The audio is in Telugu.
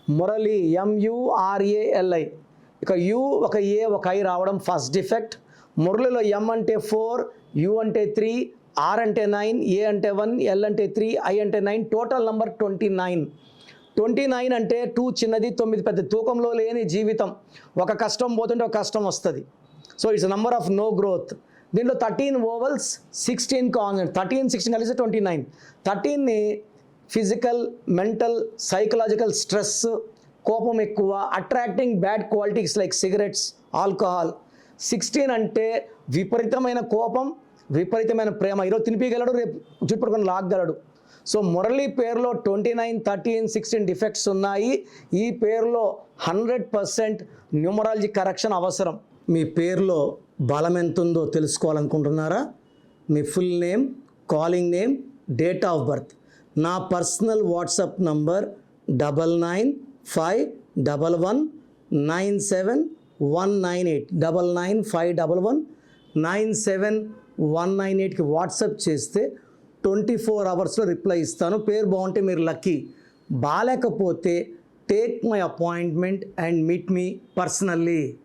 మురళి MURALI. ఇక యు ఒక ఏ ఒక ఐ రావడం ఫస్ట్ డిఫెక్ట్. మురళిలో M అంటే 4, U అంటే 3, R అంటే 9, A అంటే 1, L అంటే 3, I అంటే 9, టోటల్ నంబర్ 29. 29 అంటే 2 చిన్నది 9 పెద్ద. తూకంలో లేని జీవితం. ఒక కష్టం పోతుంటే ఒక కష్టం వస్తుంది. So it's number of no growth. దీంట్లో 13 ఓవల్స్ 16 కాన్సనెంట్. 13 16 కలిసి 29. 13ని ఫిజికల్, మెంటల్, సైకలాజికల్ స్ట్రెస్, కోపం ఎక్కువ, attracting bad qualities like cigarettes, alcohol. 16 అంటే విపరీతమైన కోపం, విపరీతమైన ప్రేమ. ఈరోజు తినిపించగలడు, రేపు చుట్టుపక్కల లాగగలడు. సో మురళి పేరులో 29, 13, 16 డిఫెక్ట్స్ ఉన్నాయి. ఈ పేరులో 100% న్యూమరాలజీ కరెక్షన్ అవసరం. మీ పేరులో బలం ఎంత ఉందో తెలుసుకోవాలనుకుంటున్నారా? మీ full name, calling name, date of birth. నా పర్సనల్ వాట్సాప్ నంబర్ 9951197198 9951197198కి వాట్సాప్ చేస్తే 24 అవర్స్లో రిప్లై ఇస్తాను. పేరు బాగుంటే మీరు లక్కీ. బాలేకపోతే take my appointment and meet me personally.